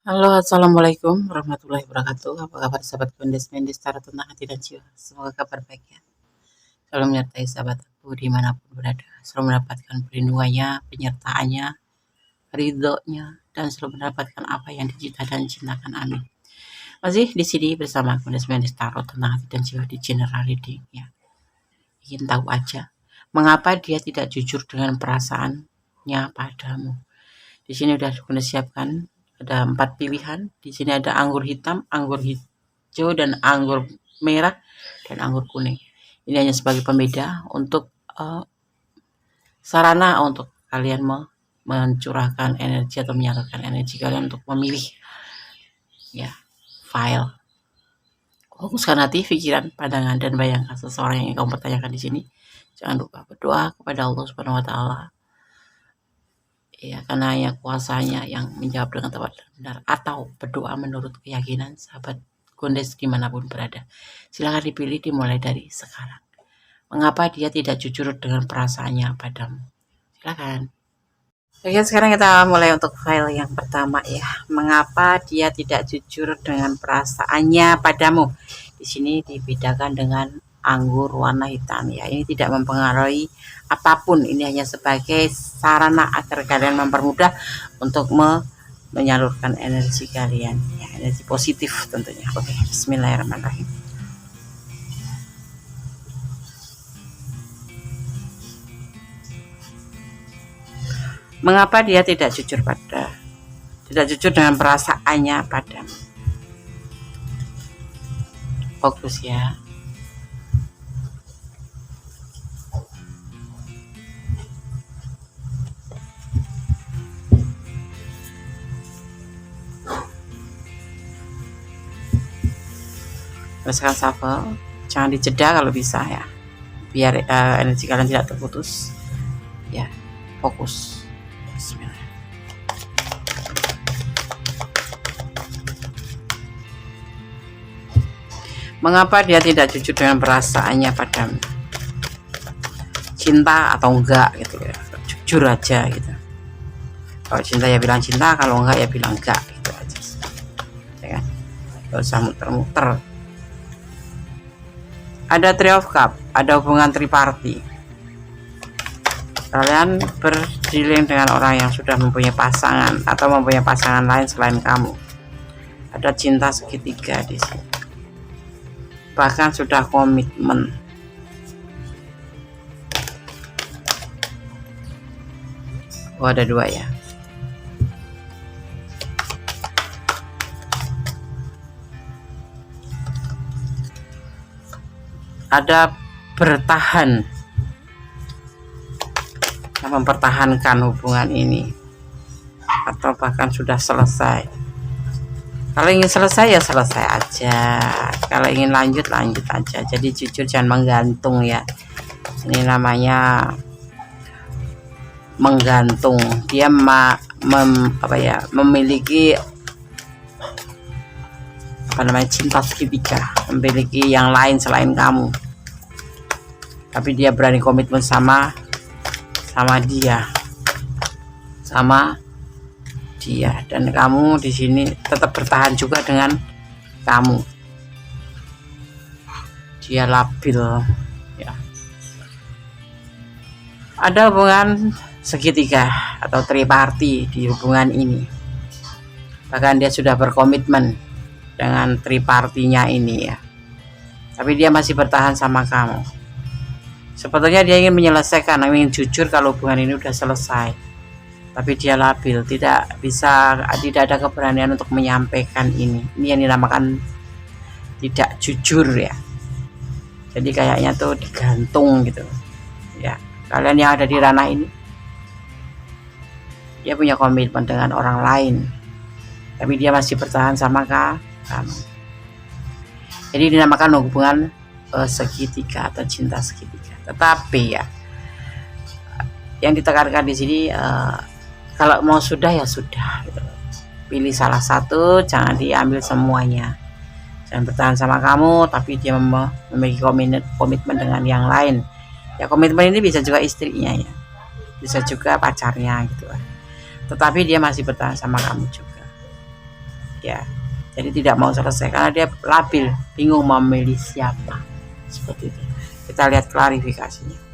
Halo, assalamualaikum warahmatullahi wabarakatuh. Apa kabar sahabat Mendes Tarot tentang hati dan jiwa? Semoga kabar baik ya. Selalu menyertai sahabatku dimanapun berada. Selalu mendapatkan perlindungannya, penyertaannya, ridhonya, dan selalu mendapatkan apa yang dicita dan cintakan. Amin. Masih di sini bersama Mendes Tarot tentang hati dan jiwa di general reading ya. Ingin tahu aja mengapa dia tidak jujur dengan perasaannya padamu. Di sini udah Bunda siapkan ada 4 pilihan. Di sini ada anggur hitam, anggur hijau, dan anggur merah, dan anggur kuning. Ini hanya sebagai pembeda untuk sarana untuk kalian mencurahkan energi atau menyalurkan energi kalian untuk memilih ya file. Fokuskan hati, pikiran, pandangan, dan bayangkan seseorang yang kamu pertanyakan di sini. Jangan lupa berdoa kepada Allah Subhanahu wa Ta'ala. Ya, karena hanya kuasanya yang menjawab dengan tepat dan benar, atau berdoa menurut keyakinan sahabat Gondes dimanapun berada. Silahkan dipilih, dimulai dari sekarang. Mengapa dia tidak jujur dengan perasaannya padamu? Silahkan. Oke, sekarang kita mulai untuk file yang pertama ya. Mengapa dia tidak jujur dengan perasaannya padamu? Di sini dibedakan dengan anggur warna hitam ya. Ini tidak mempengaruhi apapun, ini hanya sebagai sarana agar kalian mempermudah untuk menyalurkan energi kalian ya, energi positif tentunya. Oke, bismillahirrahmanirrahim. Mengapa dia tidak jujur dengan perasaannya padamu? Fokus ya. Sekarang shuffle, jangan dijeda kalau bisa ya, biar energi kalian tidak terputus ya. Fokus. Bismillah. Mengapa dia tidak jujur dengan perasaannya padamu? Cinta atau enggak gitu ya, jujur aja gitu. Kalau cinta ya bilang cinta, kalau enggak ya bilang enggak gitu aja ya kan? Gak usah muter-muter. Ada Three of Cup, ada hubungan triparty. Kalian berdealing dengan orang yang sudah mempunyai pasangan atau mempunyai pasangan lain selain kamu. Ada cinta segitiga di sini. Bahkan sudah komitmen. Oh, ada 2 ya. Ada bertahan, mempertahankan hubungan ini, atau bahkan sudah selesai. Kalau ingin selesai ya selesai aja, kalau ingin lanjut aja. Jadi jujur, jangan menggantung ya. Ini namanya menggantung. Dia memiliki cinta segitiga, memiliki yang lain selain kamu, tapi dia berani komitmen sama dia, dan kamu di sini tetap bertahan juga dengan kamu. Dia labil ya. Ada hubungan segitiga atau triparty di hubungan ini, bahkan dia sudah berkomitmen dengan tripartinya ini ya, tapi dia masih bertahan sama kamu. Sebetulnya dia ingin menyelesaikan, ingin jujur kalau hubungan ini udah selesai, tapi dia labil, tidak ada keberanian untuk menyampaikan ini. Ini yang dinamakan tidak jujur ya. Jadi kayaknya tuh digantung gitu ya. Kalian yang ada di ranah ini, dia punya komitmen dengan orang lain, tapi dia masih bertahan sama kamu. Jadi dinamakan hubungan segitiga atau cinta segitiga. Tetapi ya, yang ditekankan di sini kalau mau sudah ya sudah gitu. Pilih salah satu, jangan diambil semuanya. Jangan bertahan sama kamu tapi dia memiliki komitmen dengan yang lain ya. Komitmen ini bisa juga istrinya ya, bisa juga pacarnya gitu, tetapi dia masih bertahan sama kamu juga. ya. Jadi tidak mau selesai karena dia labil, bingung memilih siapa, seperti itu. Kita lihat klarifikasinya.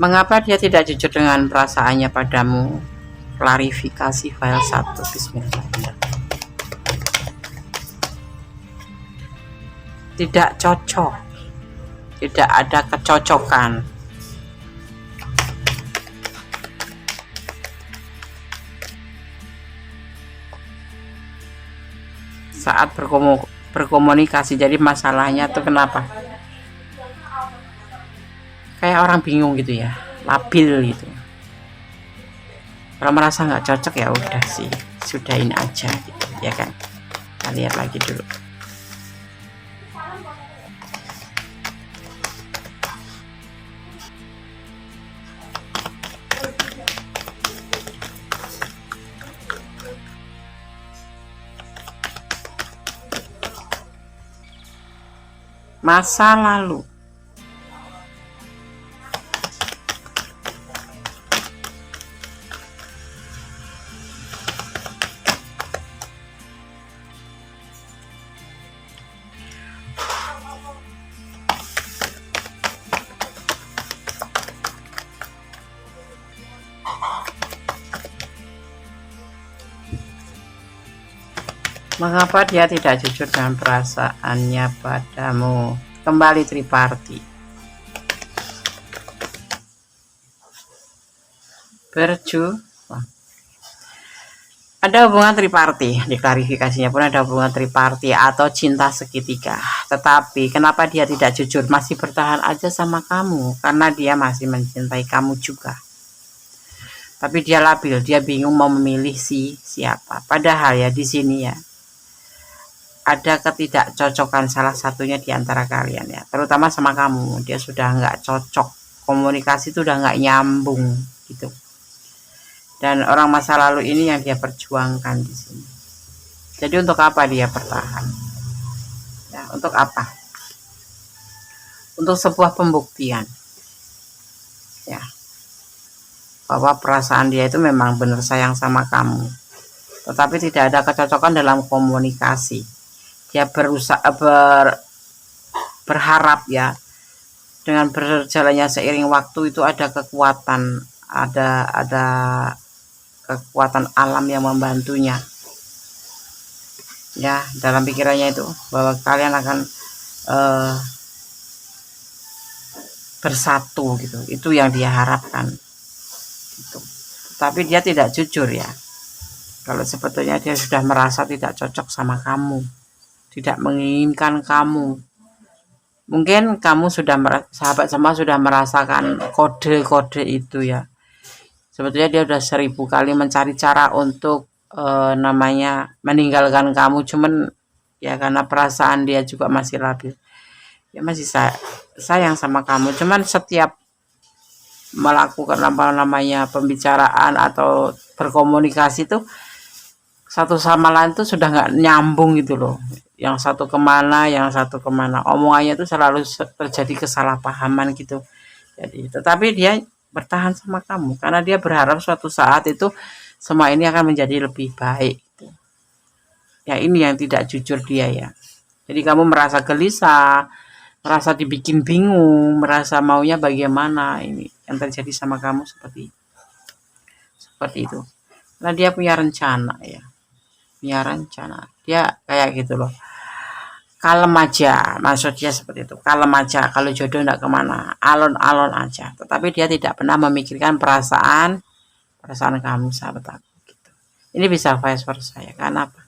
Mengapa dia tidak jujur dengan perasaannya padamu? Klarifikasi file 1. Bismillah. Tidak cocok, tidak ada kecocokan. Saat berkomunikasi, jadi masalahnya tuh kenapa? Kayak orang bingung gitu ya, labil gitu. Kalau merasa nggak cocok ya udah sih, sudahin aja gitu ya kan. Kita lihat lagi dulu. Masa lalu. Mengapa dia tidak jujur dengan perasaannya padamu? Kembali triparti. Ada hubungan triparti, di klarifikasinya pun ada hubungan triparti atau cinta segitiga. Tetapi kenapa dia tidak jujur, masih bertahan aja sama kamu? Karena dia masih mencintai kamu juga. Tapi dia labil, dia bingung mau memilih siapa. Padahal ya di sini ya ada ketidakcocokan salah satunya di antara kalian ya, terutama sama kamu. Dia sudah nggak cocok, komunikasi itu udah nggak nyambung gitu. Dan orang masa lalu ini yang dia perjuangkan di sini. Jadi untuk apa dia bertahan? Ya, untuk apa? Untuk sebuah pembuktian. Ya. Bahwa perasaan dia itu memang benar sayang sama kamu. Tetapi tidak ada kecocokan dalam komunikasi. Dia berusaha berharap ya, dengan berjalannya seiring waktu itu ada kekuatan, ada kekuatan alam yang membantunya ya, dalam pikirannya itu bahwa kalian akan bersatu gitu. Itu yang dia harapkan gitu. Tapi dia tidak jujur ya, kalau sebetulnya dia sudah merasa tidak cocok sama kamu, tidak menginginkan kamu. Mungkin kamu sudah sahabat semua sudah merasakan kode-kode itu ya. Sebetulnya dia udah 1000 kali mencari cara untuk namanya meninggalkan kamu, cuman ya karena perasaan dia juga masih labil. Ya masih sayang sama kamu, cuman setiap melakukan namanya pembicaraan atau berkomunikasi tuh satu sama lain tuh sudah nggak nyambung gitu loh. Yang satu kemana, yang satu kemana, omongannya tuh selalu terjadi kesalahpahaman gitu. Jadi tetapi dia bertahan sama kamu karena dia berharap suatu saat itu semua ini akan menjadi lebih baik gitu. Ya ini yang tidak jujur dia ya. Jadi kamu merasa gelisah, merasa dibikin bingung, merasa maunya bagaimana. Ini yang terjadi sama kamu seperti itu. Karena dia punya rencana ya. Punya rencana. Dia kayak gitu loh. Kalem aja, maksudnya seperti itu. Kalem aja, kalau jodoh enggak kemana, alon-alon aja. Tetapi dia tidak pernah memikirkan perasaan kamu, sahabat aku gitu. Ini bisa vice versa ya. Karena apa?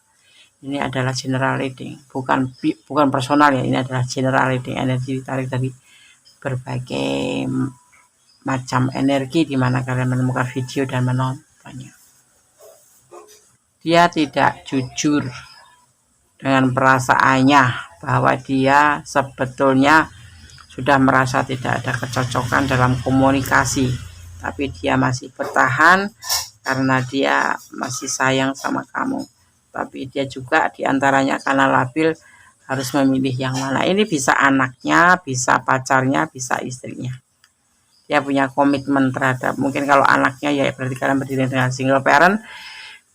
Ini adalah general reading, bukan personal ya. Ini adalah general reading, energi ditarik dari berbagai macam energi di mana kalian menemukan video dan menontonnya. Dia tidak jujur dengan perasaannya bahwa dia sebetulnya sudah merasa tidak ada kecocokan dalam komunikasi, tapi dia masih bertahan karena dia masih sayang sama kamu, tapi dia juga diantaranya karena labil harus memilih yang mana. Ini bisa anaknya, bisa pacarnya, bisa istrinya. Dia punya komitmen terhadap, mungkin kalau anaknya ya berarti kalian berdiri dengan single parent,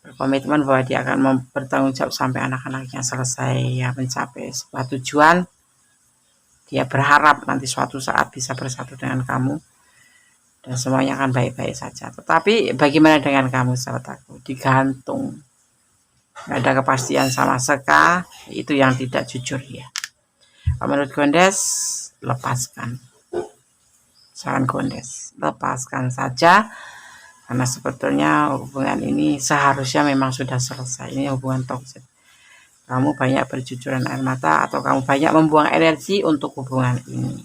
berkomitmen bahwa dia akan bertanggung jawab sampai anak-anaknya selesai ya mencapai sebuah tujuan. Dia berharap nanti suatu saat bisa bersatu dengan kamu dan semuanya akan baik-baik saja. Tetapi bagaimana dengan kamu sahabatku? Digantung, nggak ada kepastian sama sekali, itu yang tidak jujur ya. Menurut Gondes, lepaskan. Saran Gondes, lepaskan saja, karena sebetulnya hubungan ini seharusnya memang sudah selesai. Ini hubungan toksik. Kamu banyak bercucuran air mata atau kamu banyak membuang energi untuk hubungan ini.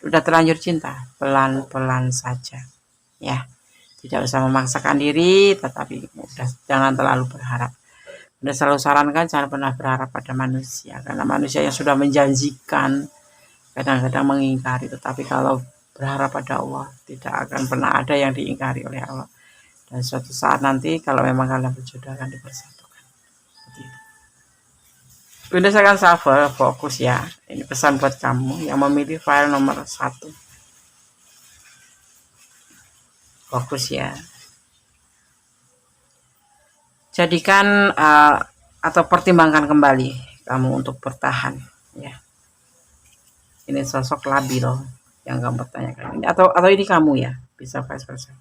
Sudah terlanjur cinta, pelan-pelan saja ya. Tidak usah memaksakan diri, tetapi jangan terlalu berharap. Udah selalu sarankan jangan pernah berharap pada manusia, karena manusia yang sudah menjanjikan kadang-kadang mengingkari, tetapi kalau berharap pada Allah tidak akan pernah ada yang diingkari oleh Allah. Dan suatu saat nanti kalau memang kalian berjodoh akan dipersatukan. Udah saya akan shuffle, fokus ya. Ini pesan buat kamu yang memilih file nomor 1. Fokus ya. Jadikan atau pertimbangkan kembali kamu untuk bertahan ya. Ini sosok labil yang kamu pertanyakan. Ini atau ini kamu ya, bisa vice versa.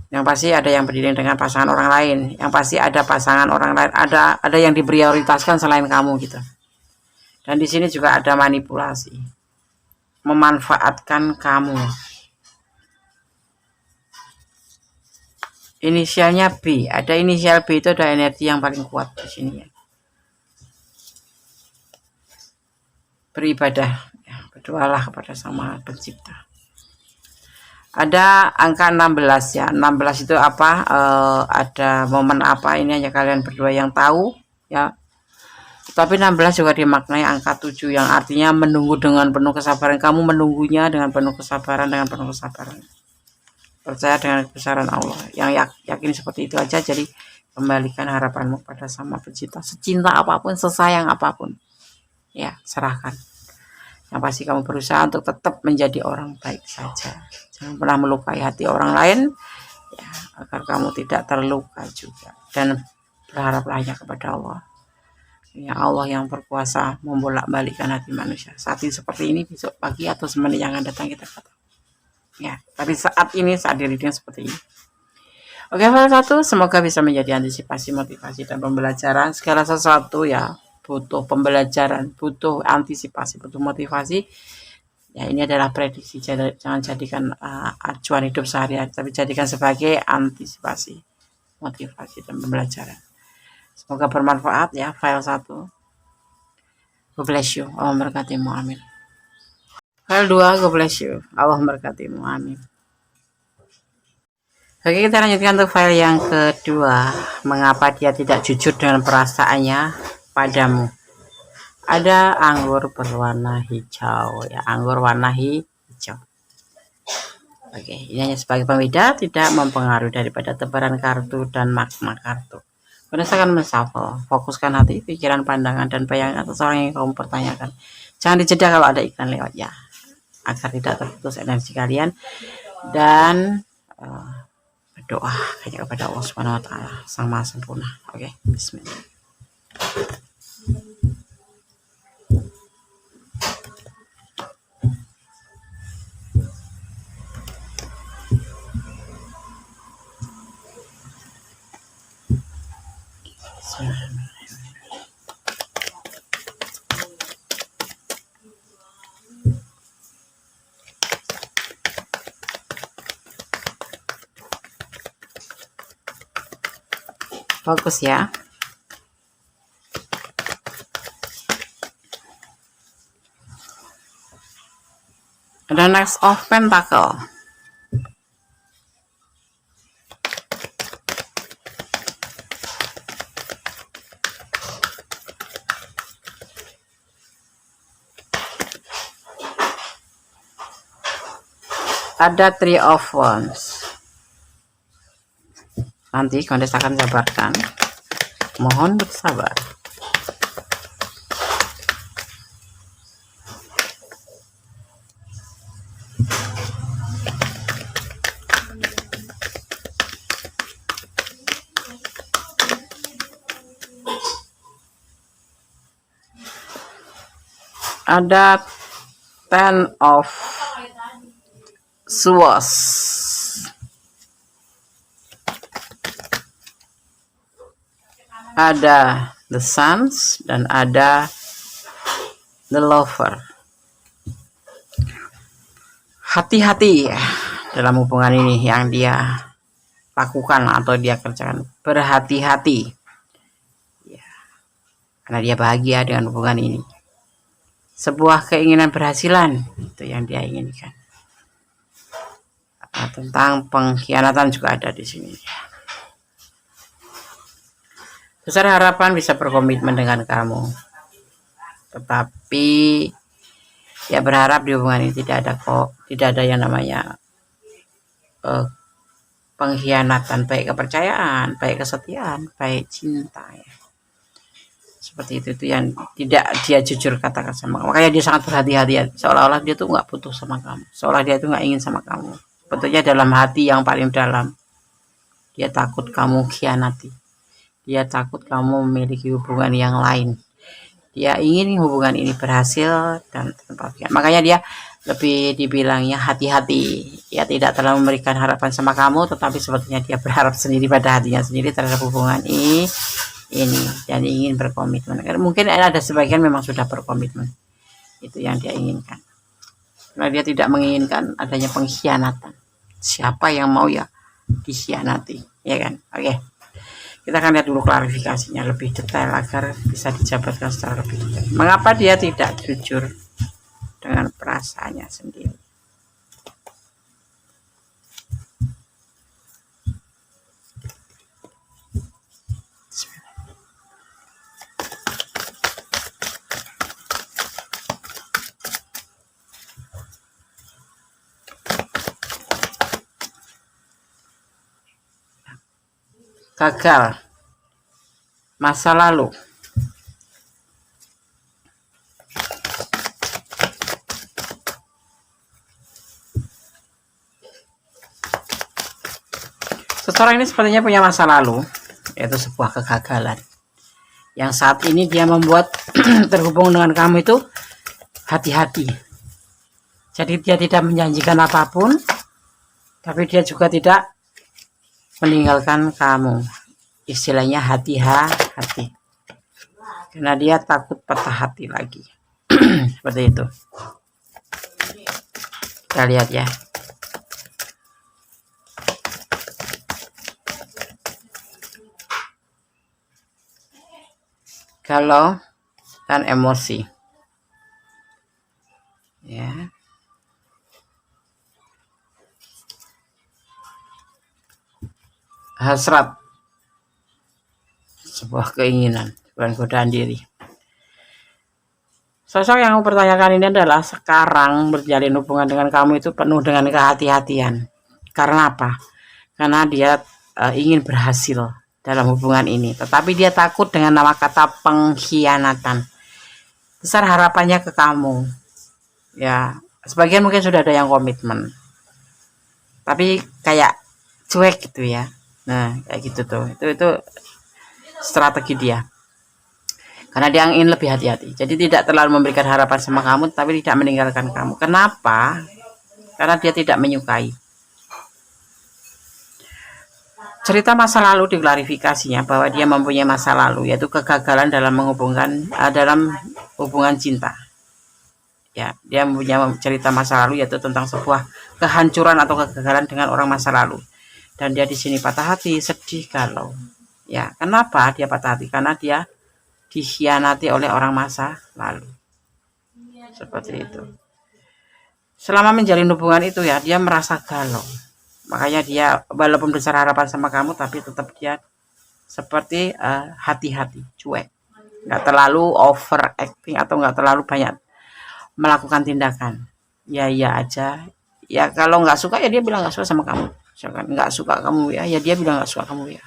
Yang pasti ada yang berdiri dengan pasangan orang lain, yang pasti ada pasangan orang lain, ada yang diprioritaskan selain kamu gitu. Dan di sini juga ada manipulasi, memanfaatkan kamu. Inisialnya B, ada inisial B itu ada energi yang paling kuat di sini ya. Beribadah, ya, berdoalah kepada Sang Pencipta. Ada angka 16 ya. 16 itu apa? Ada momen apa, ini hanya kalian berdua yang tahu ya. Tapi 16 juga dimaknai angka 7 yang artinya menunggu dengan penuh kesabaran. Kamu menunggunya dengan penuh kesabaran, Percaya dengan kebesaran Allah. Yang yakin seperti itu aja. Jadi kembalikan harapanmu pada Sama Pencipta. Secinta apapun, sesayang apapun, ya serahkan. Yang pasti kamu berusaha untuk tetap menjadi orang baik saja. Jangan pernah melukai hati orang lain ya, agar kamu tidak terluka juga. Dan berharaplah hanya kepada Allah. Ya Allah yang berkuasa membolak-balikkan hati manusia. Saat ini seperti ini, besok pagi atau semenit yang akan datang kita kata. Ya, tapi saat ini, saat dirinya seperti ini. Oke, hal 1, semoga bisa menjadi antisipasi, motivasi, dan pembelajaran. Segala sesuatu ya butuh pembelajaran, butuh antisipasi, butuh motivasi. Ya, ini adalah prediksi, jangan jadikan acuan hidup sehari-hari, tapi jadikan sebagai antisipasi, motivasi, dan pembelajaran. Semoga bermanfaat ya file 1. God bless you. Allah memberkatimu. Amin. File 2, God bless you. Allah memberkatimu. Amin. Oke, kita lanjutkan untuk file yang kedua. Mengapa dia tidak jujur dengan perasaannya padamu? Ada anggur berwarna hijau ya, anggur warna hijau. Oke, ini hanya sebagai pembeda, tidak mempengaruhi daripada tebaran kartu dan makna kartu. Berdasarkan menshuffle, fokuskan hati, pikiran, pandangan, dan bayangan seseorang yang kamu pertanyakan. Jangan dijeda kalau ada iklan lewat ya, agar tidak terputus energi kalian. Dan berdoa hanya kepada Allah Subhanahu Wa Taala, Sang Maha Sempurna. Oke, Bismillah. Fokus ya. Ada Knight of Pentacle. Ada Three of Wands. Nanti Kondes akan jabarkan. Mohon bersabar. Ada Ten of Swords. Ada The Suns dan ada The Lover. Hati-hati dalam hubungan ini yang dia lakukan atau dia kerjakan. Berhati-hati ya, karena dia bahagia dengan hubungan ini. Sebuah keinginan berhasilan itu yang dia inginkan. Tentang pengkhianatan juga ada di sini. Besar harapan bisa berkomitmen dengan kamu, tetapi ya berharap di hubungan ini tidak ada yang namanya pengkhianatan, baik kepercayaan, baik kesetiaan, baik cinta ya. Seperti itu yang tidak dia jujur katakan sama kamu. Makanya dia sangat berhati-hati, seolah-olah dia tuh nggak butuh sama kamu, seolah dia tuh nggak ingin sama kamu. Betulnya dalam hati yang paling dalam dia takut kamu khianati, dia takut kamu memiliki hubungan yang lain. Dia ingin hubungan ini berhasil dan tanpa khianat. Makanya dia lebih dibilangnya hati-hati. Dia tidak terlalu memberikan harapan sama kamu, tetapi sepertinya dia berharap sendiri pada hatinya sendiri terhadap hubungan ini dan ingin berkomitmen. Mungkin ada sebagian memang sudah berkomitmen, itu yang dia inginkan, karena dia tidak menginginkan adanya pengkhianatan. Siapa yang mau ya dikhianati, ya kan? Oke, kita akan lihat dulu klarifikasinya lebih detail agar bisa dijabarkan secara lebih detail. Mengapa dia tidak jujur dengan perasaannya sendiri? Gagal masa lalu. Seseorang ini sepertinya punya masa lalu, yaitu sebuah kegagalan yang saat ini dia membuat terhubung dengan kamu itu hati-hati. Jadi dia tidak menjanjikan apapun, tapi dia juga tidak meninggalkan kamu. Istilahnya hati-hati, karena dia takut patah hati lagi. Seperti itu. Kita lihat ya. Galau dan emosi ya. Hasrat, sebuah keinginan, bukan godaan diri. Sosok yang mempertanyakan ini adalah sekarang berjalin hubungan dengan kamu itu penuh dengan kehati-hatian. Karena apa? Karena dia ingin berhasil dalam hubungan ini, tetapi dia takut dengan nama kata pengkhianatan. Besar harapannya ke kamu ya. Sebagian mungkin sudah ada yang komitmen, tapi kayak cuek gitu ya. Nah kayak gitu tuh, itu strategi dia, karena dia ingin lebih hati-hati. Jadi tidak terlalu memberikan harapan sama kamu, tapi tidak meninggalkan kamu. Kenapa? Karena dia tidak menyukai. Cerita masa lalu diklarifikasinya bahwa dia mempunyai masa lalu, yaitu kegagalan dalam dalam hubungan cinta. Ya, dia mempunyai cerita masa lalu yaitu tentang sebuah kehancuran atau kegagalan dengan orang masa lalu. Dan dia di sini patah hati, sedih, galau. Ya, kenapa dia patah hati? Karena dia dikhianati oleh orang masa lalu. Seperti itu. Selama menjalin hubungan itu ya, dia merasa galau. Makanya dia walaupun besar harapan sama kamu, tapi tetap dia seperti hati-hati, cuek. Nggak terlalu overacting atau nggak terlalu banyak melakukan tindakan. Ya aja. Ya kalau nggak suka ya dia bilang nggak suka sama kamu. Misalkan nggak suka kamu ya, ya dia bilang nggak suka kamu ya.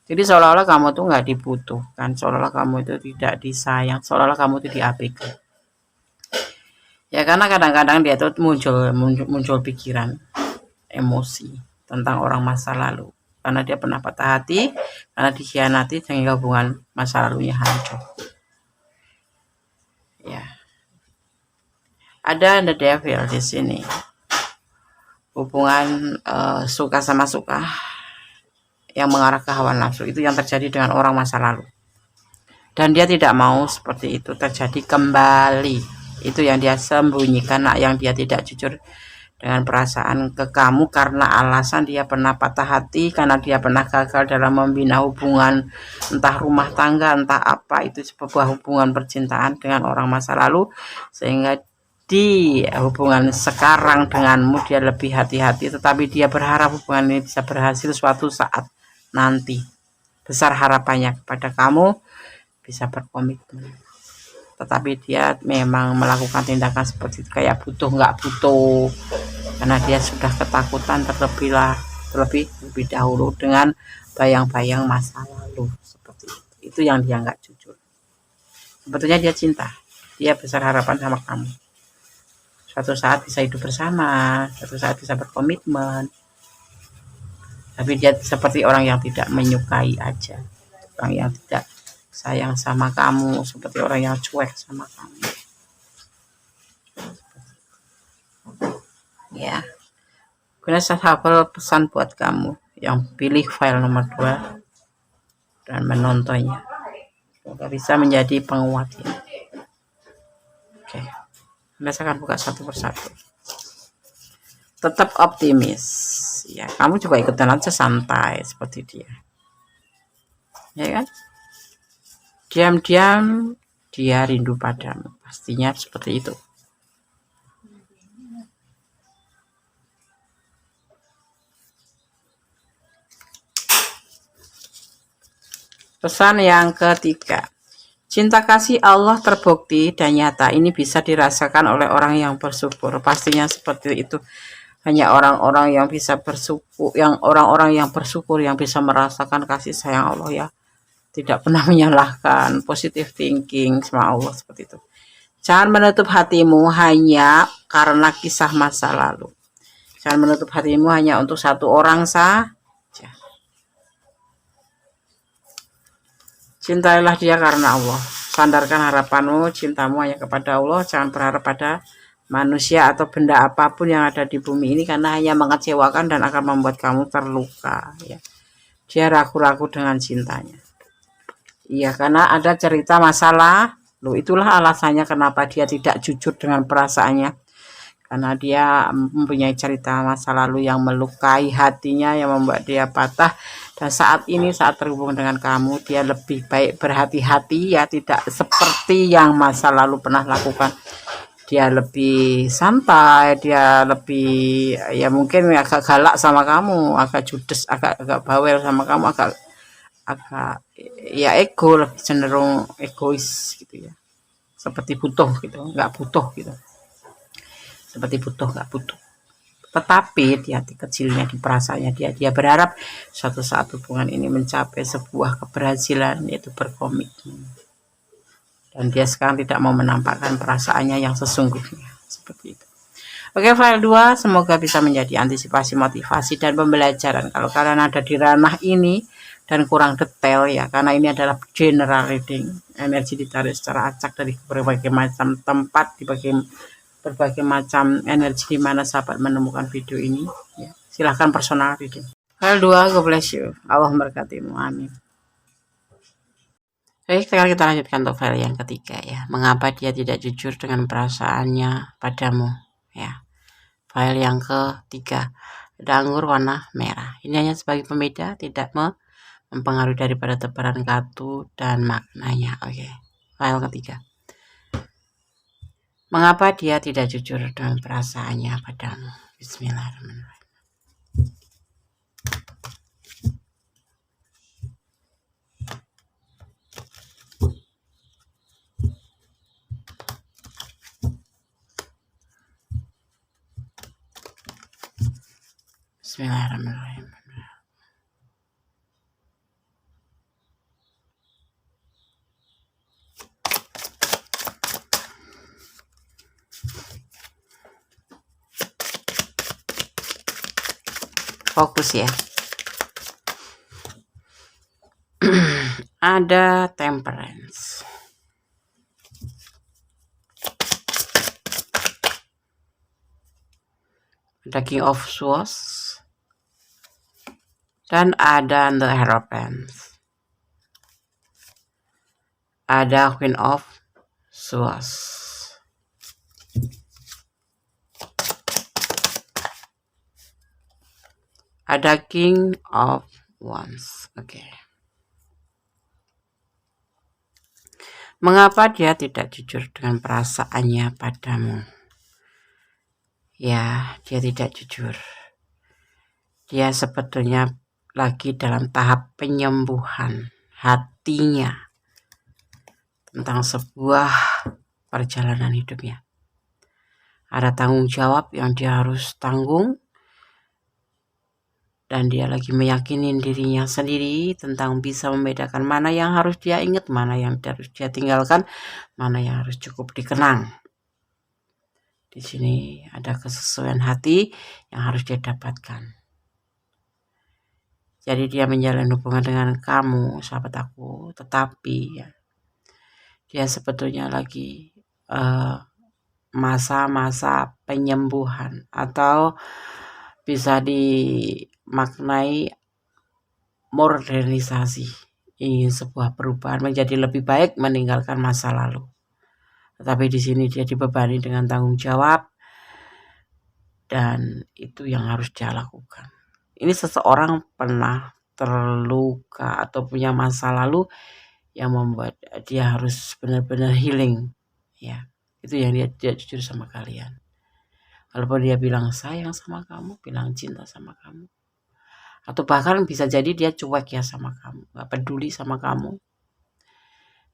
Jadi seolah-olah kamu tuh nggak dibutuhkan, seolah-olah kamu itu tidak disayang, seolah-olah kamu itu diabaikan. Ya karena kadang-kadang dia tuh muncul pikiran, emosi tentang orang masa lalu. Karena dia pernah patah hati, karena dikhianati sehingga hubungan masa lalunya hancur. Ya, ada the devil di sini. Hubungan suka sama suka yang mengarah ke hawa nafsu itu yang terjadi dengan orang masa lalu. Dan dia tidak mau seperti itu terjadi kembali. Itu yang dia sembunyikan, yang dia tidak jujur dengan perasaan ke kamu karena alasan dia pernah patah hati, karena dia pernah gagal dalam membina hubungan, entah rumah tangga, entah apa, itu sebuah hubungan percintaan dengan orang masa lalu, sehingga di hubungan sekarang denganmu dia lebih hati-hati, tetapi dia berharap hubungan ini bisa berhasil suatu saat nanti. Besar harapannya kepada kamu bisa berkomitmen, tetapi dia memang melakukan tindakan seperti itu kayak butuh nggak butuh, karena dia sudah ketakutan terlebih dahulu dengan bayang-bayang masa lalu seperti itu yang dia nggak jujur. Sebetulnya dia cinta, dia besar harapan sama kamu, suatu saat bisa hidup bersama, suatu saat bisa berkomitmen, tapi dia seperti orang yang tidak menyukai aja, orang yang tidak sayang sama kamu, seperti orang yang cuek sama kamu. Ya, Guna hafal pesan buat kamu yang pilih file nomor 2 dan menontonnya. Semoga bisa menjadi penguatnya. Oke, Anda akan buka satu persatu. Tetap optimis. Ya, kamu coba ikutan aja santai seperti dia. Ya kan? Diam-diam dia rindu padamu. Pastinya seperti itu. Pesan yang ketiga. Cinta kasih Allah terbukti dan nyata. Ini bisa dirasakan oleh orang yang bersyukur. Pastinya seperti itu. Hanya orang-orang yang bisa bersyukur, orang-orang yang bersyukur yang bisa merasakan kasih sayang Allah ya. Tidak pernah menyalahkan, positive thinking sama Allah seperti itu. Jangan menutup hatimu hanya karena kisah masa lalu. Jangan menutup hatimu hanya untuk satu orang saja. Cintailah dia karena Allah. Sandarkan harapanmu, cintamu hanya kepada Allah. Jangan berharap pada manusia atau benda apapun yang ada di bumi ini, karena hanya mengecewakan dan akan membuat kamu terluka. Ya. Dia ragu-ragu dengan cintanya. Iya, karena ada cerita masalah. Loh, itulah alasannya kenapa dia tidak jujur dengan perasaannya. Karena dia mempunyai cerita masa lalu yang melukai hatinya, yang membuat dia patah. Dan saat ini, saat terhubung dengan kamu, dia lebih baik berhati-hati ya, tidak seperti yang masa lalu pernah lakukan. Dia lebih santai, dia lebih ya mungkin agak galak sama kamu, agak judes, agak bawel sama kamu, agak ya ego, lebih cenderung egois gitu ya. Seperti butuh gitu, nggak butuh gitu. Seperti butuh nggak butuh, tetapi di hati kecilnya, di perasaannya dia berharap suatu saat hubungan ini mencapai sebuah keberhasilan, yaitu berkomitmen, dan dia sekarang tidak mau menampakkan perasaannya yang sesungguhnya seperti itu. Oke, file 2 semoga bisa menjadi antisipasi, motivasi, dan pembelajaran kalau kalian ada di ranah ini dan kurang detail ya, karena ini adalah general reading, energi ditarik secara acak dari berbagai macam tempat, di berbagai macam energi di mana sahabat menemukan video ini ya. Silahkan personal reading. File 2, God bless you, Allah memberkatimu, amin. Oke, sekarang kita lanjutkan untuk file yang ketiga ya. Mengapa dia tidak jujur dengan perasaannya padamu ya. File yang ketiga, ada anggur warna merah. Ini hanya sebagai pembeda, tidak mempengaruhi daripada tebaran kartu dan maknanya. Oke, file ketiga. Mengapa dia tidak jujur dengan perasaannya padamu? Bismillahirrahmanirrahim. Bismillahirrahmanirrahim. Fokus ya. Ada Temperance. Ada King of Swords. Dan ada The Hierophant. Ada Queen of Swords. Ada King of Wands. Oke. Mengapa dia tidak jujur dengan perasaannya padamu? Ya, dia tidak jujur. Dia sebetulnya lagi dalam tahap penyembuhan hatinya tentang sebuah perjalanan hidupnya. Ada tanggung jawab yang dia harus tanggung, dan dia lagi meyakini dirinya sendiri tentang bisa membedakan mana yang harus dia ingat, mana yang harus dia tinggalkan, mana yang harus cukup dikenang. Di sini ada kesesuaian hati yang harus dia dapatkan. Jadi dia menjalin hubungan dengan kamu, sahabat aku, tetapi ya, dia sebetulnya lagi masa-masa penyembuhan, atau bisa dimaknai modernisasi, ingin sebuah perubahan menjadi lebih baik, meninggalkan masa lalu. Tetapi di sini dia dibebani dengan tanggung jawab, dan itu yang harus dia lakukan. Ini seseorang pernah terluka atau punya masa lalu yang membuat dia harus benar-benar healing. Ya, itu yang dia jujur sama kalian. Walaupun dia bilang sayang sama kamu, bilang cinta sama kamu, atau bahkan bisa jadi dia cuek ya sama kamu, gak peduli sama kamu,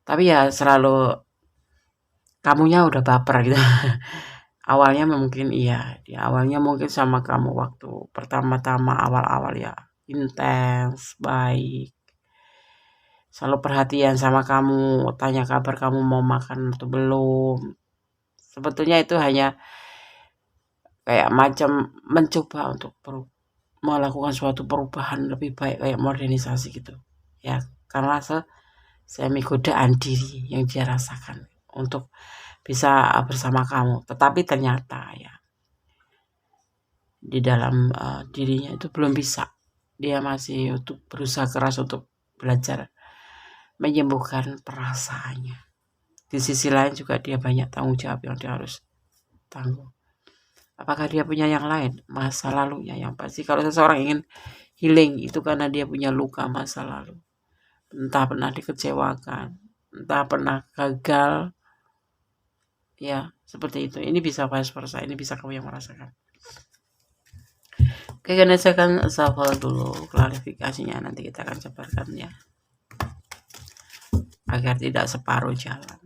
tapi ya selalu kamunya udah baper gitu. Awalnya mungkin iya, di awalnya mungkin sama kamu waktu pertama-tama awal-awal ya intens, baik, selalu perhatian sama kamu, tanya kabar kamu mau makan atau belum. Sebetulnya itu hanya kayak macam mencoba untuk melakukan suatu perubahan lebih baik, kayak modernisasi gitu ya, karena semi godaan diri yang dia rasakan untuk bisa bersama kamu. Tetapi ternyata ya di dalam dirinya itu belum bisa, dia masih untuk berusaha keras untuk belajar menyembuhkan perasaannya. Di sisi lain juga dia banyak tanggung jawab yang dia harus tanggung. Apakah dia punya yang lain? Masa lalunya yang pasti. Kalau seseorang ingin healing itu karena dia punya luka masa lalu. Entah pernah dikecewakan, entah pernah gagal. Ya, seperti itu. Ini bisa vice versa. Ini bisa kamu yang merasakan. Oke, karena saya akan shuffle dulu klarifikasinya. Nanti kita akan sebarkan ya, agar tidak separuh jalan.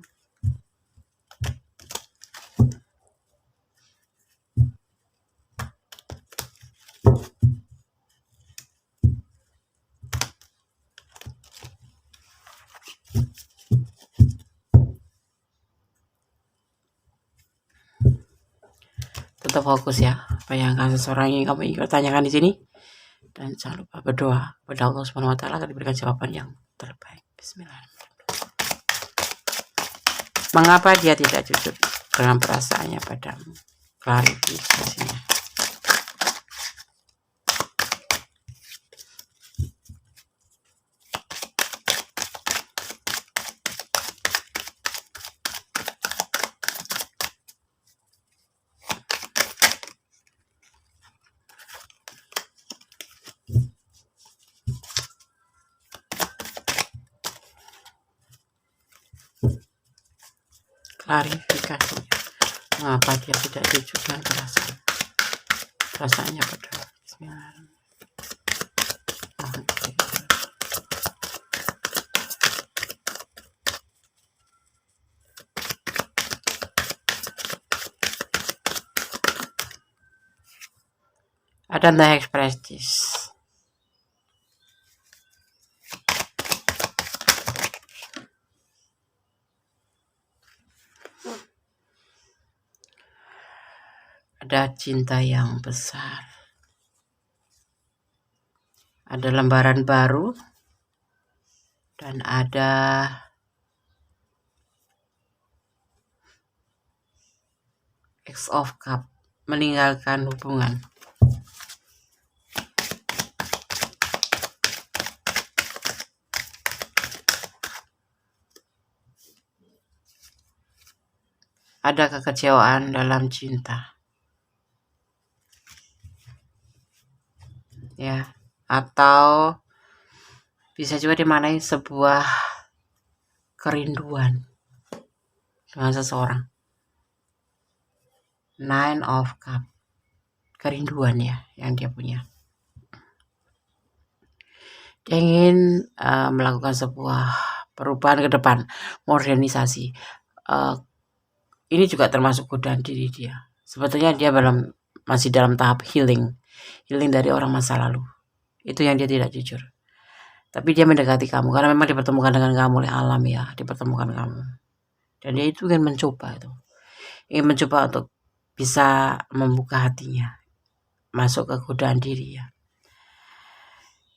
Tetap fokus ya. Bayangkan seseorang yang kamu ingin tanyakan di sini, dan jangan lupa berdoa pada Allah Subhanahu wa taala agar diberikan jawaban yang terbaik. Bismillahirrahmanirrahim. Mengapa dia tidak jujur dengan perasaannya padamu? Klarifikasinya. Klarifikasinya. Mengapa dia tidak jujur dengan perasaannya padamu? Bismillahirrahmanirrahim. I don't express this. Ada cinta yang besar. Ada lembaran baru. Dan ada X of Cup, meninggalkan hubungan. Ada kekecewaan dalam cinta. Ya, atau bisa juga dimaknai sebuah kerinduan dengan seseorang. Nine of Cup, kerinduan ya yang dia punya. Dia ingin melakukan sebuah perubahan ke depan, modernisasi. Ini juga termasuk godaan diri dia. Sebetulnya dia masih dalam tahap healing dari orang masa lalu. Itu yang dia tidak jujur. Tapi dia mendekati kamu karena memang dipertemukan dengan kamu oleh alam ya, dipertemukan kamu. Dan dia itu ingin mencoba untuk bisa membuka hatinya, masuk ke godaan diri ya.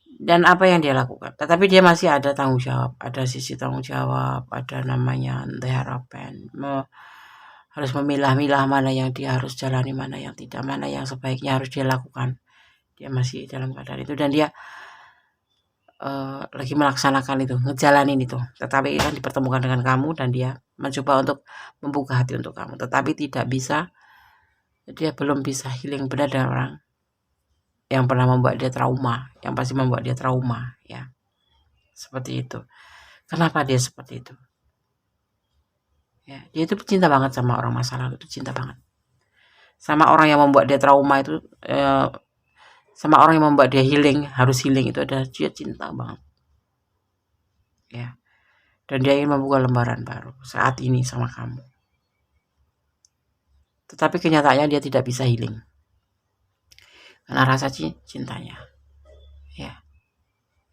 Dan apa yang dia lakukan? Tetapi dia masih ada tanggung jawab, ada sisi tanggung jawab, ada namanya harapan. Harus memilah-milah mana yang dia harus jalani, mana yang tidak, mana yang sebaiknya harus dia lakukan. Dia masih dalam keadaan itu dan dia lagi melaksanakan itu, ngejalanin itu. Tetapi kan dipertemukan dengan kamu dan dia mencoba untuk membuka hati untuk kamu. Tetapi tidak bisa, dia belum bisa healing benar dengan orang yang pernah membuat dia trauma, yang pasti membuat dia trauma ya. Seperti itu. Kenapa dia seperti itu? Ya, dia itu cinta banget sama orang masa lalu, itu cinta banget. Sama orang yang membuat dia trauma itu sama orang yang membuat dia harus healing itu adalah dia cinta banget. Ya. Dan dia ingin membuka lembaran baru saat ini sama kamu. Tetapi kenyataannya dia tidak bisa healing. Karena rasa cintanya. Ya.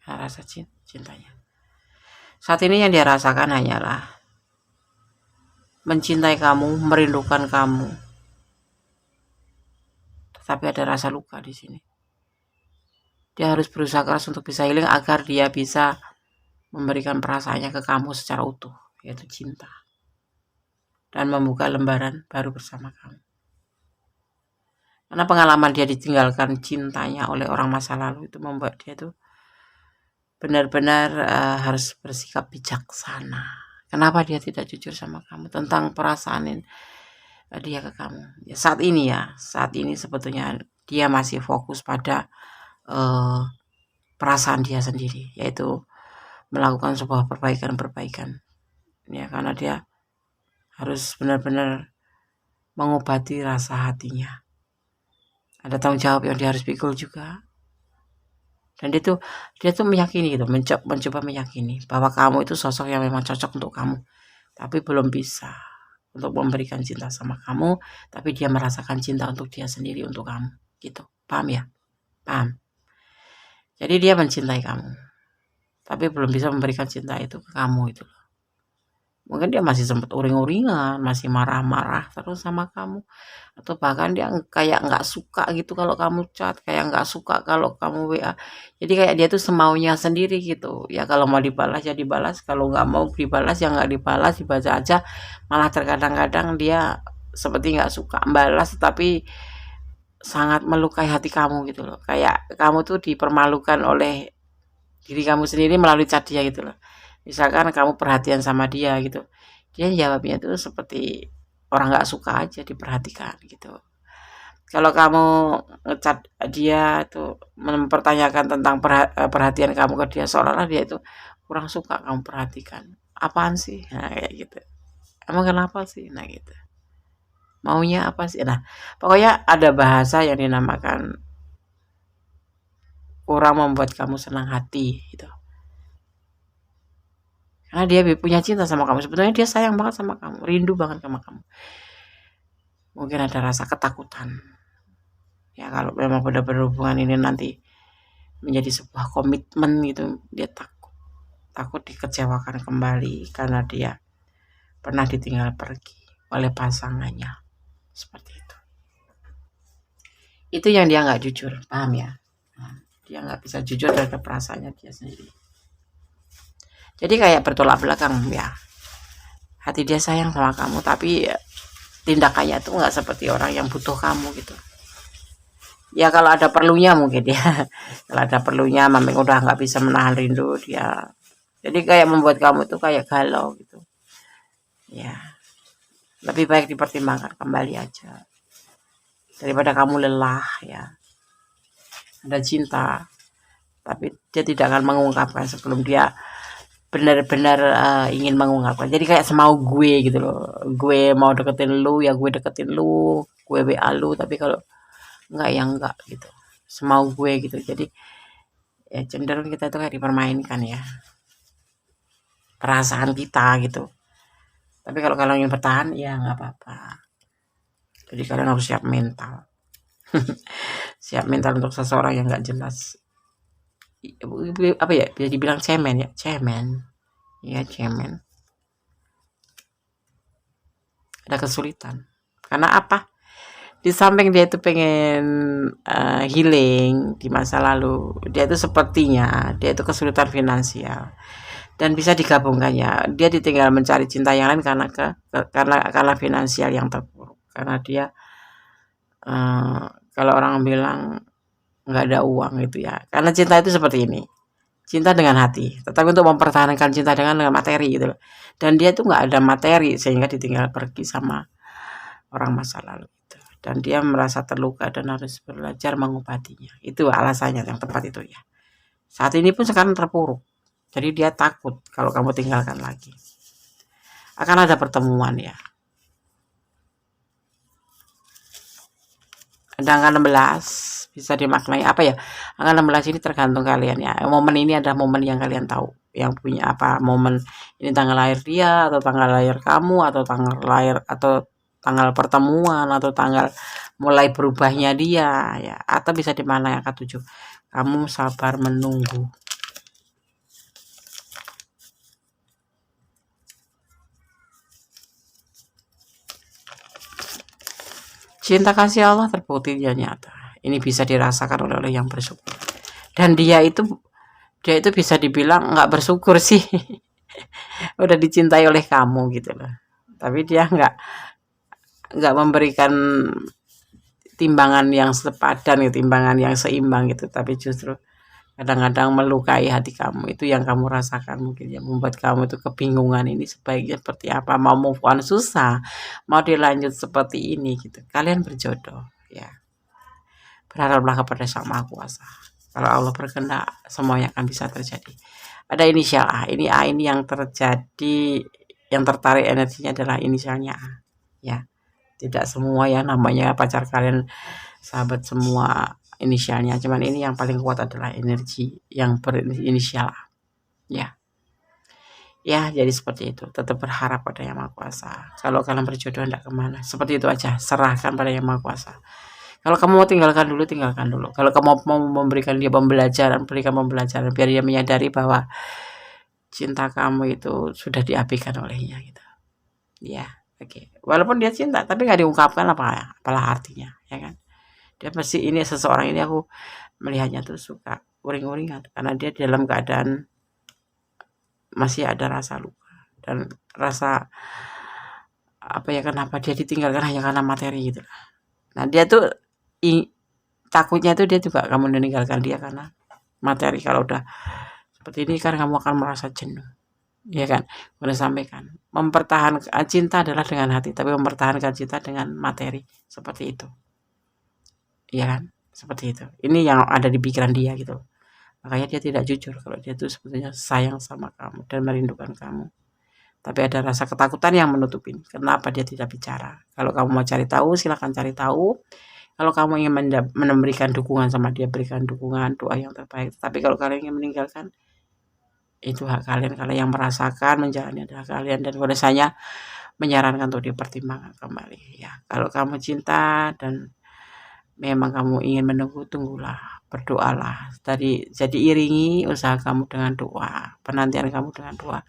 Karena rasa cintanya. Saat ini yang dia rasakan hanyalah mencintai kamu, merindukan kamu. Tetapi ada rasa luka di sini. Dia harus berusaha keras untuk bisa healing agar dia bisa memberikan perasaannya ke kamu secara utuh, yaitu cinta. Dan membuka lembaran baru bersama kamu. Karena pengalaman dia ditinggalkan cintanya oleh orang masa lalu itu membuat dia itu benar-benar harus bersikap bijaksana. Kenapa dia tidak jujur sama kamu tentang perasaan dia ke kamu? Ya, saat ini sebetulnya dia masih fokus pada perasaan dia sendiri, yaitu melakukan sebuah perbaikan ya, karena dia harus benar-benar mengobati rasa hatinya. Ada tanggung jawab yang dia harus pikul juga, dan dia tuh meyakini gitu, mencoba meyakini bahwa kamu itu sosok yang memang cocok untuk kamu, tapi belum bisa untuk memberikan cinta sama kamu, tapi dia merasakan cinta untuk dia sendiri, untuk kamu gitu. Paham ya? Paham. Jadi dia mencintai kamu, tapi belum bisa memberikan cinta itu ke kamu itu. Mungkin dia masih sempat uring-uringan, masih marah-marah terus sama kamu, atau bahkan dia kayak nggak suka gitu kalau kamu chat, kayak nggak suka kalau kamu WA. Jadi kayak dia tuh semaunya sendiri gitu. Ya kalau mau dibalas ya dibalas, kalau nggak mau dibalas ya nggak dibalas, dibaca aja. Malah terkadang-kadang dia seperti nggak suka balas, tapi sangat melukai hati kamu gitu loh. Kayak kamu tuh dipermalukan oleh diri kamu sendiri melalui chat dia gitu loh. Misalkan kamu perhatian sama dia gitu, dia jawabnya tuh seperti orang nggak suka aja diperhatikan gitu. Kalau kamu ngechat dia tuh mempertanyakan tentang perhatian kamu ke dia, seolah-olah dia itu kurang suka kamu perhatikan. Apaan sih? Nah kayak gitu. Emang kenapa sih? Nah gitu. Maunya apa sih? Nah pokoknya ada bahasa yang dinamakan kurang membuat kamu senang hati gitu. Karena dia punya cinta sama kamu. Sebetulnya dia sayang banget sama kamu, rindu banget sama kamu. Mungkin ada rasa ketakutan. Ya, ya. Kalau memang benar-benar hubungan ini nanti menjadi sebuah komitmen gitu, dia takut dikecewakan kembali karena dia pernah ditinggal pergi oleh pasangannya, seperti itu yang dia nggak jujur, paham ya. Dia nggak bisa jujur terhadap perasaannya dia sendiri, jadi kayak bertolak belakang ya. Hati dia sayang sama kamu, tapi tindakannya tuh nggak seperti orang yang butuh kamu gitu. Ya kalau ada perlunya mungkin ya, kalau ada perlunya memang udah nggak bisa menahan rindu dia, jadi kayak membuat kamu tuh kayak galau gitu ya. Lebih baik dipertimbangkan kembali aja daripada kamu lelah ya. Ada cinta tapi dia tidak akan mengungkapkan sebelum dia benar-benar ingin mengungkapkan. Jadi kayak semau gue gitu loh, gue mau deketin lu ya gue deketin lu, gue WA lu, tapi kalau enggak ya enggak gitu, semau gue gitu. Jadi ya cenderung kita itu kayak dipermainkan ya, perasaan kita gitu. Tapi kalau kalian ingin bertahan ya nggak apa-apa, jadi kalian harus siap mental. Siap mental untuk seseorang yang nggak jelas, apa ya, bisa dibilang cemen ya, cemen. Ada kesulitan karena apa, di samping dia itu pengen healing di masa lalu, dia itu sepertinya dia itu kesulitan finansial dan bisa digabungkan ya, dia ditinggal mencari cinta yang lain karena finansial yang terpuruk, karena dia kalau orang bilang nggak ada uang gitu ya, karena cinta itu seperti ini, cinta dengan hati, tetapi untuk mempertahankan cinta dengan materi gitu loh. Dan dia tuh nggak ada materi sehingga ditinggal pergi sama orang masa lalu itu. Dan dia merasa terluka dan harus belajar mengobatinya. Itu alasannya yang tepat itu ya. Saat ini pun sekarang terpuruk. Jadi dia takut kalau kamu tinggalkan lagi. Akan ada pertemuan ya. Ada angka 16 bisa dimaknai apa ya? Angka 16 ini tergantung kalian ya. Momen ini adalah momen yang kalian tahu, yang punya apa momen ini, tanggal lahir dia atau tanggal lahir kamu atau tanggal lahir atau tanggal pertemuan atau tanggal mulai berubahnya dia ya, atau bisa dimaknai angka 7. Kamu sabar menunggu. Cinta kasih Allah terbukti dia nyata. Ini bisa dirasakan oleh yang bersyukur. Dan dia itu bisa dibilang nggak bersyukur sih. Udah dicintai oleh kamu gitu loh. Tapi dia nggak memberikan timbangan yang sepadan, timbangan yang seimbang gitu. Tapi justru kadang-kadang melukai hati kamu, itu yang kamu rasakan mungkin ya, membuat kamu itu kebingungan ini sebaiknya seperti apa, mau move on susah, mau dilanjut seperti ini gitu. Kalian berjodoh ya, berharaplah kepada Sang Maha Kuasa. Kalau Allah berkehendak semuanya akan bisa terjadi. Ada inisial A, ini A ini yang terjadi, yang tertarik energinya adalah inisialnya A ya. Tidak semua ya namanya pacar kalian sahabat semua inisialnya, cuman ini yang paling kuat adalah energi yang berinisial A ya. Ya jadi seperti itu, tetap berharap pada Yang Maha Kuasa. Kalau kalian berjodoh tidak kemana, seperti itu aja, serahkan pada Yang Maha Kuasa. Kalau kamu mau tinggalkan dulu. Kalau kamu mau memberikan dia pembelajaran, berikan pembelajaran biar dia menyadari bahwa cinta kamu itu sudah diabaikan olehnya gitu ya. Oke. Walaupun dia cinta tapi nggak diungkapkan, apalah artinya ya kan. Dia pasti, ini seseorang ini aku melihatnya tuh suka uring-uringan karena dia dalam keadaan masih ada rasa luka dan rasa apa ya, kenapa dia ditinggalkan hanya karena materi gitu. Nah dia tuh takutnya tuh dia juga kamu meninggalkan dia karena materi. Kalau udah seperti ini kan kamu akan merasa jenuh ya kan. Udah sampaikan, mempertahankan cinta adalah dengan hati, tapi mempertahankan cinta dengan materi, seperti itu ya kan, seperti itu. Ini yang ada di pikiran dia gitu, makanya dia tidak jujur kalau dia tuh sebetulnya sayang sama kamu dan merindukan kamu, tapi ada rasa ketakutan yang menutupin. Kenapa dia tidak bicara? Kalau kamu mau cari tahu silahkan cari tahu. Kalau kamu ingin memberikan dukungan sama dia, berikan dukungan, doa yang terbaik. Tapi kalau kalian ingin meninggalkan, itu hak kalian. Kalian yang merasakan, menjalani adalah kalian, dan pada saya menyarankan untuk dipertimbangkan kembali ya. Kalau kamu cinta dan memang kamu ingin menunggu, tunggulah, berdoalah. Jadi iringi usaha kamu dengan doa, penantian kamu dengan doa.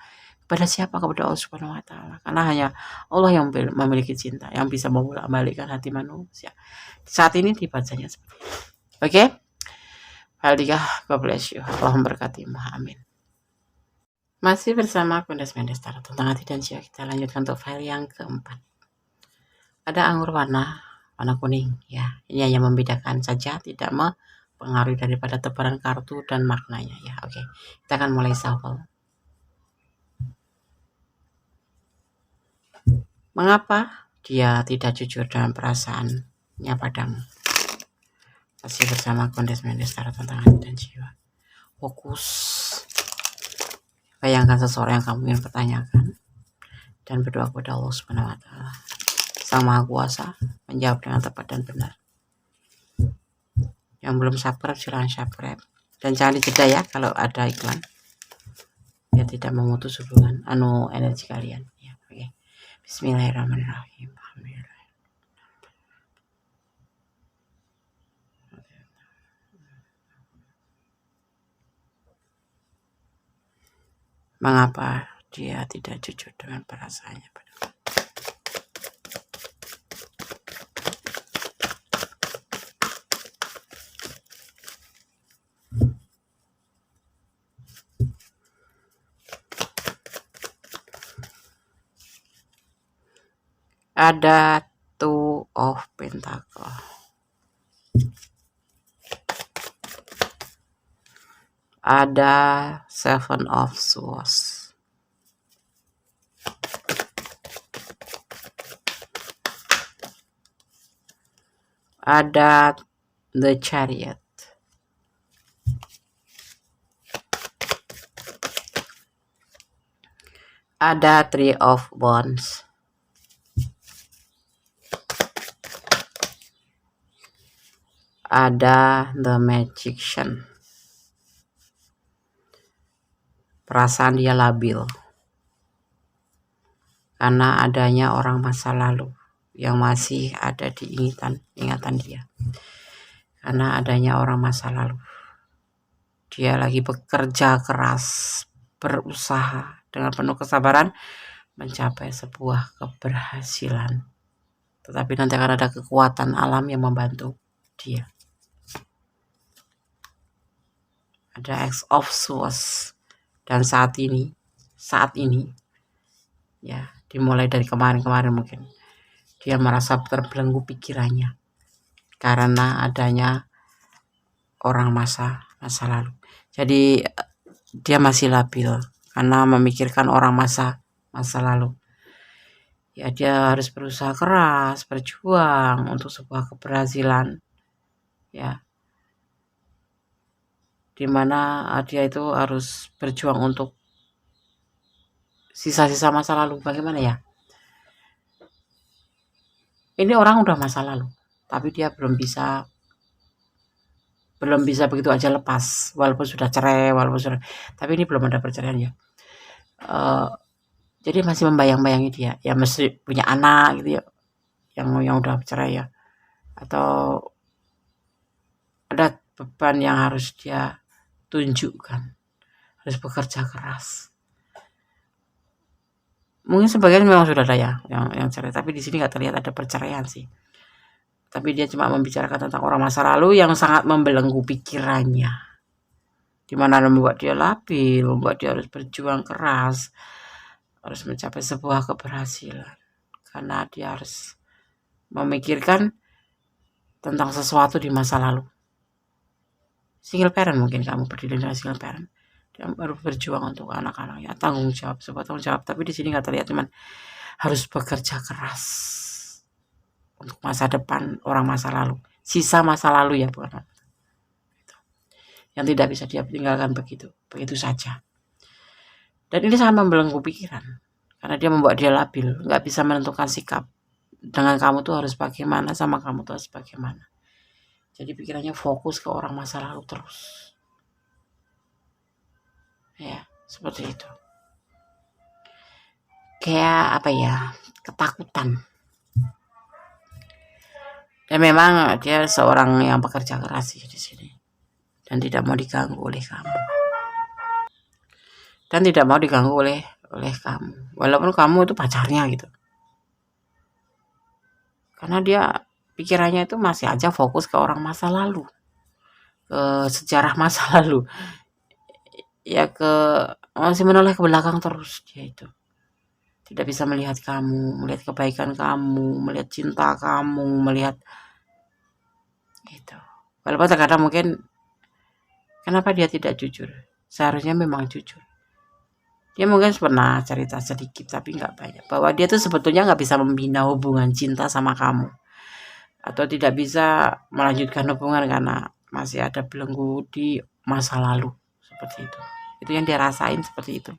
Kepada siapa? Kepada Allah Subhanahu wa taala. Karena hanya Allah yang memiliki cinta, yang bisa membolak-balikkan hati manusia. Saat ini dibacanya seperti itu. Oke? Haldika, God bless you. Allah memberkatimu. Amin. Masih bersama Kondes Mendes Tarot tentang hati dan jiwa. Kita lanjutkan untuk file yang keempat. Ada anggur warna kuning ya. Ini hanya membedakan saja, tidak mempengaruhi daripada tebaran kartu dan maknanya ya. Oke. Kita akan mulai shuffle. Mengapa dia tidak jujur dengan perasaannya padamu? Masih bersama Kondes Mendes Tarot tentang hati dan jiwa. Fokus. Bayangkan seseorang yang kamu ingin pertanyakan dan berdoa kepada Allah Subhanahu wa taala. Sang Maha Kuasa menjawab dengan tepat dan benar. Yang belum subscribe silahkan subscribe dan jangan dijeda ya kalau ada iklan, ya tidak memutus hubungan energi kalian ya. Oke. Bismillahirrahmanirrahim. Alhamdulillah. Mengapa dia tidak jujur dengan perasaannya padamu? Ada Two of Pentacle. Ada Seven of Swords. Ada The Chariot. Ada Three of Wands. Ada The Magician. Perasaan dia labil karena adanya orang masa lalu yang masih ada di ingatan dia. Karena adanya orang masa lalu, dia lagi bekerja keras, berusaha dengan penuh kesabaran mencapai sebuah keberhasilan. Tetapi nanti akan ada kekuatan alam yang membantu dia. Ada X of Swords. Dan saat ini ya, dimulai dari kemarin mungkin dia merasa terbelenggu pikirannya karena adanya orang masa lalu. Jadi dia masih labil karena memikirkan orang masa lalu. Ya, dia harus berusaha keras, berjuang untuk sebuah keberhasilan ya, dimana dia itu harus berjuang untuk sisa-sisa masa lalu. Bagaimana ya, ini orang udah masa lalu tapi dia belum bisa begitu aja lepas, walaupun sudah cerai, tapi ini belum ada perceraian ya. Jadi masih membayang-bayangi dia ya, mesti punya anak gitu ya, yang udah cerai ya, atau ada beban yang harus dia tunjukkan, harus bekerja keras. Mungkin sebagian memang sudah ada ya yang cerai, tapi di sini nggak terlihat ada perceraian sih. Tapi dia cuma membicarakan tentang orang masa lalu yang sangat membelenggu pikirannya, dimana membuat dia labil, membuat dia harus berjuang keras, harus mencapai sebuah keberhasilan, karena dia harus memikirkan tentang sesuatu di masa lalu. Single parent, mungkin kamu berdiri dengan single parent, dia baru berjuang untuk anak-anak ya, tanggung jawab, sebuah tanggung jawab. Tapi di sini nggak terlihat, cuman harus bekerja keras untuk masa depan orang masa lalu, sisa masa lalu ya, bukan yang tidak bisa dia tinggalkan begitu saja. Dan ini sangat membelenggu pikiran karena dia membuat dia labil, nggak bisa menentukan sikap. Dengan kamu tuh harus bagaimana, sama kamu tuh harus bagaimana. Jadi pikirannya fokus ke orang masa lalu terus. Ya, seperti itu. Kayak apa ya, ketakutan. Dan memang dia seorang yang pekerja keras sih di sini. Dan tidak mau diganggu oleh kamu. Dan tidak mau diganggu oleh kamu. Walaupun kamu itu pacarnya gitu. Karena dia pikirannya itu masih aja fokus ke orang masa lalu. Ke sejarah masa lalu. Ya masih menoleh ke belakang terus dia itu. Tidak bisa melihat kamu, melihat kebaikan kamu, melihat cinta kamu, melihat itu. Walaupun terkadang mungkin kenapa dia tidak jujur? Seharusnya memang jujur. Dia mungkin pernah cerita sedikit tapi nggak banyak. Bahwa dia tuh sebetulnya nggak bisa membina hubungan cinta sama kamu. Atau tidak bisa melanjutkan hubungan karena masih ada belenggu di masa lalu. Seperti itu. Itu yang dia rasain seperti itu.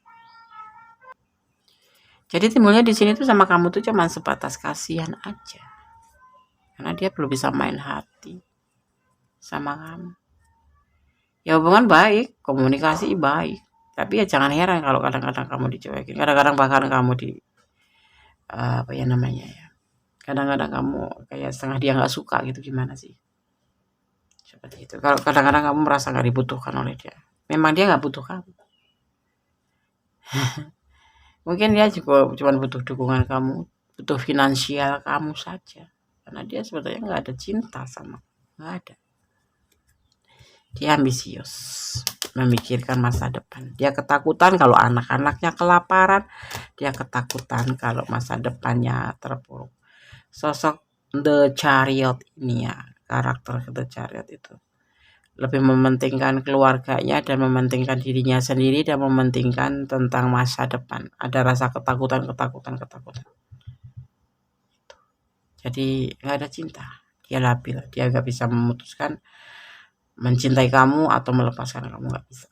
Jadi timbulnya di sini tuh sama kamu tuh cuma sebatas kasihan aja. Karena dia belum bisa main hati sama kamu. Ya hubungan baik, komunikasi baik. Tapi ya jangan heran kalau kadang-kadang kamu dicuekin. Kadang-kadang bahkan kamu apa ya namanya ya. Kadang-kadang kamu kayak setengah dia nggak suka gitu, gimana sih? Seperti itu. Kalau kadang-kadang kamu merasa nggak dibutuhkan oleh dia. Memang dia nggak butuh kamu. Mungkin dia juga cuma butuh dukungan kamu, butuh finansial kamu saja. Karena dia sebetulnya nggak ada cinta sama, nggak ada. Dia ambisius, memikirkan masa depan. Dia ketakutan kalau anak-anaknya kelaparan. Dia ketakutan kalau masa depannya terpuruk. Sosok The Chariot ini ya, karakter The Chariot itu lebih mementingkan keluarganya dan mementingkan dirinya sendiri dan mementingkan tentang masa depan. Ada rasa ketakutan. Jadi nggak ada cinta. Dia labil. Dia nggak bisa memutuskan mencintai kamu atau melepaskan kamu, nggak bisa.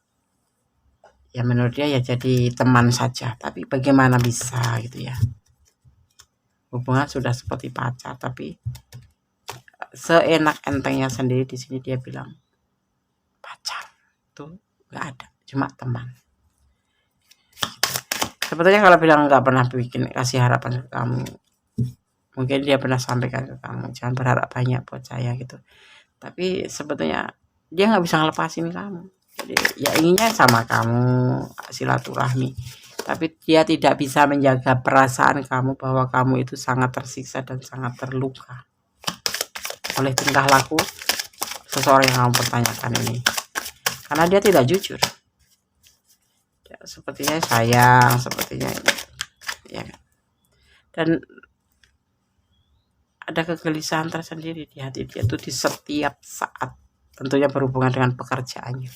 Ya menurut dia ya jadi teman saja. Tapi bagaimana bisa gitu ya? Hubungan sudah seperti pacar, tapi seenak entengnya sendiri di sini dia bilang pacar tuh nggak ada, cuma teman. Sebetulnya kalau bilang nggak pernah bikin kasih harapan ke kamu, mungkin dia pernah sampaikan ke kamu jangan berharap banyak buat saya gitu. Tapi sebetulnya dia nggak bisa ngelepasin kamu. Jadi ya inginnya sama kamu silaturahmi, tapi dia tidak bisa menjaga perasaan kamu bahwa kamu itu sangat tersiksa dan sangat terluka oleh tingkah laku seseorang yang kamu pertanyakan ini. Karena dia tidak jujur. Ya, sepertinya sayang, sepertinya ini. Ya. Dan ada kegelisahan tersendiri di hati dia tuh di setiap saat. Tentunya berhubungan dengan pekerjaannya.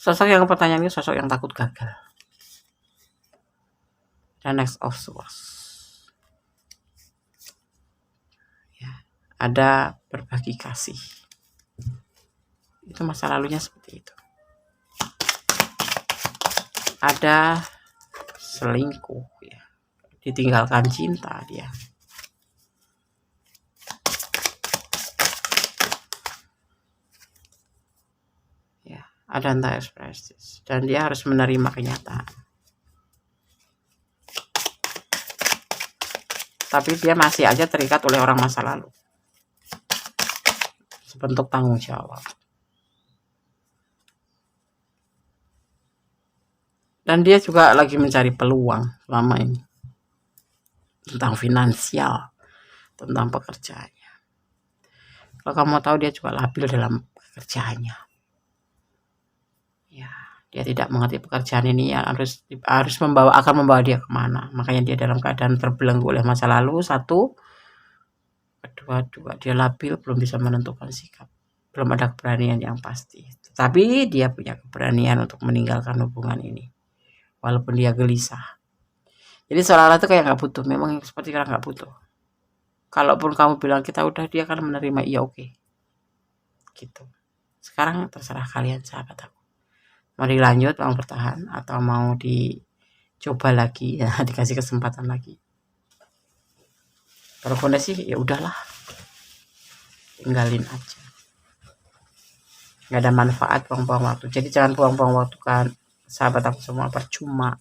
Sosok yang pertanyaannya sosok yang takut gagal. Dan next of swords. Ya, ada berbagi kasih. Itu masa lalunya seperti itu. Ada selingkuh ya. Ditinggalkan cinta dia. Ya, ada anti-prestis dan dia harus menerima kenyataan. Tapi dia masih aja terikat oleh orang masa lalu. Sebentuk tanggung jawab. Dan dia juga lagi mencari peluang selama ini. Tentang finansial, tentang pekerjaannya. Kalau kamu tahu dia juga labil dalam pekerjaannya. Ya, dia tidak mengerti pekerjaan ini yang harus membawa dia kemana. Makanya dia dalam keadaan terbelenggu oleh masa lalu. Satu, kedua dia labil, belum bisa menentukan sikap. Belum ada keberanian yang pasti. Tapi dia punya keberanian untuk meninggalkan hubungan ini. Walaupun dia gelisah. Jadi seolah-olah itu kayak nggak butuh. Memang seperti orang nggak butuh. Kalaupun kamu bilang kita udah, dia akan menerima. Iya oke. Gitu. Sekarang terserah kalian sahabat aku. Mau dilanjut, mau bertahan, atau mau dicoba lagi, ya dikasih kesempatan lagi. Kalau fondasi ya udahlah, tinggalin aja. Nggak ada manfaat buang-buang waktu. Jadi jangan buang-buang waktu kan, sahabat aku semua, percuma.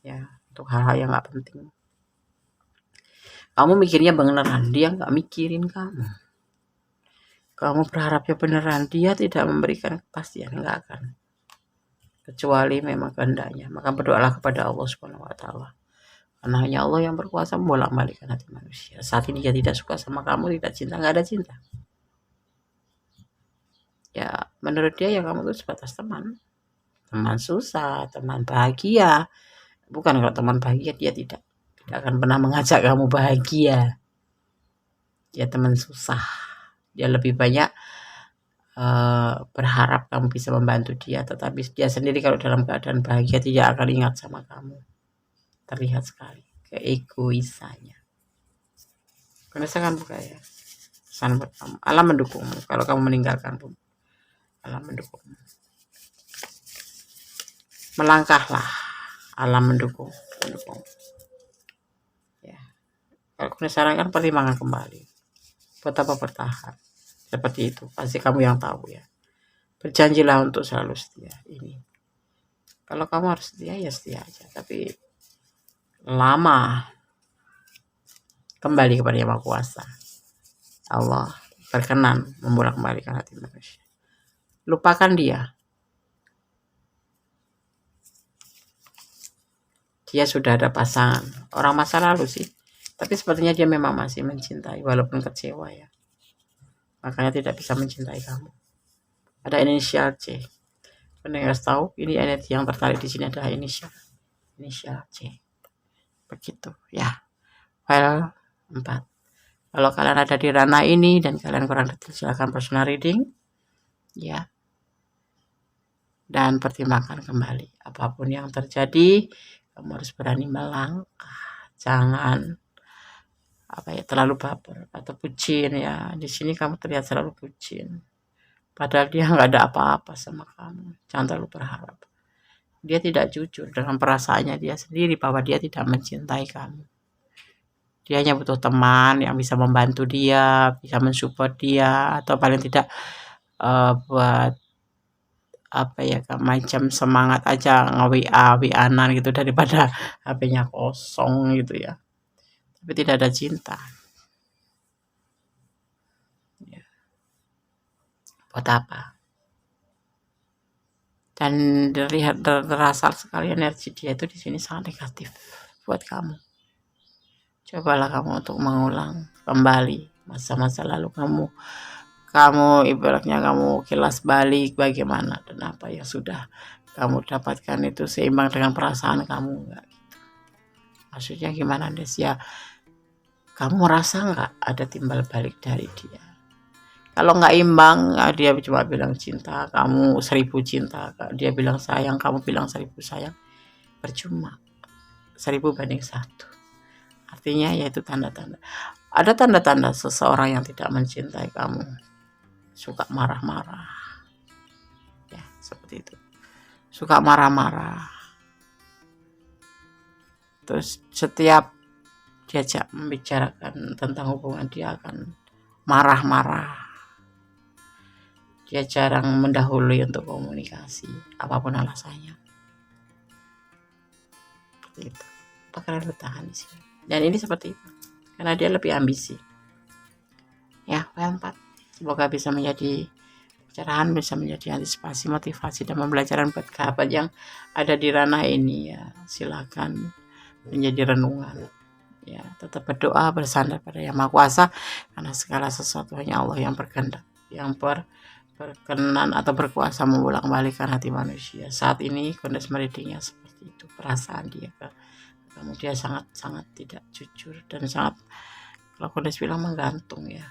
Ya, untuk hal-hal yang nggak penting. Kamu mikirnya beneran, dia nggak mikirin kamu. Kamu berharapnya beneran, dia tidak memberikan kepastian, nggak akan. Kecuali memang kehendaknya. Maka berdoalah kepada Allah Subhanahu wa taala. Karena hanya Allah yang berkuasa membolak-balikkan hati manusia. Saat ini dia tidak suka sama kamu, tidak cinta, nggak ada cinta. Ya, menurut dia ya kamu itu sebatas teman. Teman susah, teman bahagia. Bukan, kalau teman bahagia dia tidak akan pernah mengajak kamu bahagia. Dia teman susah. Dia lebih banyak berharap kamu bisa membantu dia, tetapi dia sendiri kalau dalam keadaan bahagia tidak akan ingat sama kamu. Terlihat sekali keegoisannya. Karena saya kan buka ya, pesan buat kamu. Allah mendukungmu kalau kamu meninggalkan pun. Allah mendukungmu. Melangkahlah, Allah mendukung. Ya. Kalau aku sarankan pertimbangkan kembali. Buat apa bertahan? Seperti itu, pasti kamu yang tahu ya. Berjanjilah untuk selalu setia. Ini kalau kamu harus setia ya setia aja, tapi lama kembali kepada Yang Maha Kuasa. Allah berkenan membolak-balikan hati manusia. Lupakan dia. Dia sudah ada pasangan, orang masa lalu sih, tapi sepertinya dia memang masih mencintai walaupun kecewa ya. Makanya tidak bisa mencintai kamu. Ada inisial C. Pendengar tahu ini energi yang tertarik di sini adalah inisial C. Begitu ya. File 4. Kalau kalian ada di ranah ini dan kalian kurang detail, silahkan personal reading ya. Dan pertimbangkan kembali. Apapun yang terjadi, kamu harus berani melangkah. Jangan terlalu baper atau bucin ya. Di sini kamu terlihat selalu bucin. Padahal dia nggak ada apa-apa sama kamu. Jangan terlalu berharap. Dia tidak jujur dengan perasaannya dia sendiri bahwa dia tidak mencintai kamu. Dia hanya butuh teman yang bisa membantu dia, bisa mensupport dia, atau paling tidak buat macam semangat aja nge-WA-WA-an gitu daripada HP-nya kosong gitu ya. Tapi tidak ada cinta. Ya. Buat apa? Dan terasa sekali energi dia itu di sini sangat negatif buat kamu. Cobalah kamu untuk mengulang kembali masa-masa lalu kamu ibaratnya kamu kilas balik bagaimana dan apa yang sudah kamu dapatkan itu seimbang dengan perasaan kamu enggak gitu. Maksudnya gimana Des ya? Kamu merasa enggak ada timbal balik dari dia? Kalau nggak imbang, dia cuma bilang cinta, kamu 1000 cinta. Dia bilang sayang, kamu bilang 1000 sayang. Percuma. 1000 banding 1. Artinya yaitu tanda-tanda. Ada tanda-tanda seseorang yang tidak mencintai kamu. Suka marah-marah. Ya, seperti itu. Suka marah-marah. Terus setiap diajak membicarakan tentang hubungan dia akan marah-marah. Dia jarang mendahului untuk komunikasi, apapun alasannya. Seperti itu. Bakalan bertahan di sini. Dan ini seperti itu, karena dia lebih ambisi. Ya, file 4. Semoga bisa menjadi pencerahan, bisa menjadi antisipasi, motivasi, dan pembelajaran buat sahabat yang ada di ranah ini ya. Silakan menjadi renungan. Ya, tetap berdoa, bersandar pada Yang Maha Kuasa, karena segala sesuatu hanya Allah yang berkehendak, yang berkenan atau berkuasa membolak-balikkan hati manusia. Saat ini kondisi readingnya seperti itu, perasaan dia kamu dia sangat tidak jujur dan sangat, kalau kondisi bilang menggantung ya,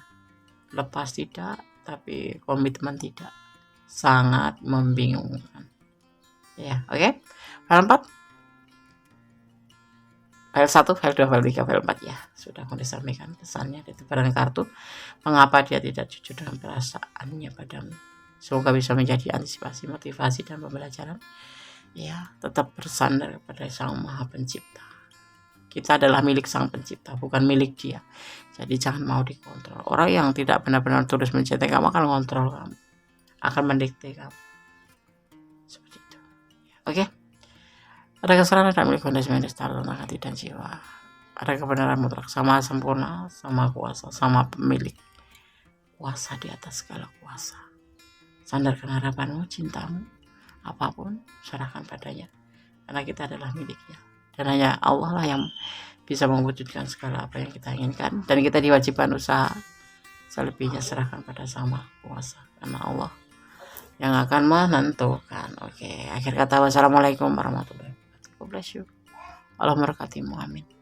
lepas tidak tapi komitmen tidak, sangat membingungkan ya. Oke. File 4, file 1, file 2, file 3, file 4 ya. Sudah aku disampaikan pesannya di tebaran kartu mengapa dia tidak jujur dengan perasaannya padamu. Semoga bisa menjadi antisipasi, motivasi, dan pembelajaran. Ya, tetap bersandar pada Sang Maha Pencipta. Kita adalah milik Sang Pencipta, bukan milik dia. Jadi jangan mau dikontrol. Orang yang tidak benar-benar tulus mencintai kamu akan mengontrol kamu, akan mendikte kamu. Seperti itu. Oke. Ada kesalahan, ada milik kondisi mental, hati dan jiwa. ada kebenaran mutlak, sama sempurna, sama kuasa, sama pemilik kuasa di atas segala kuasa. Sandarkan harapanmu, cintamu, apapun serahkan padanya, karena kita adalah miliknya, dan hanya Allah lah yang bisa mewujudkan segala apa yang kita inginkan, dan kita diwajibkan usaha. Selebihnya serahkan pada Sama Kuasa, karena Allah yang akan menentukan. Oke, akhir kata wassalamualaikum warahmatullahi wabarakatuh. God bless you. Allah memberkatimu, amin.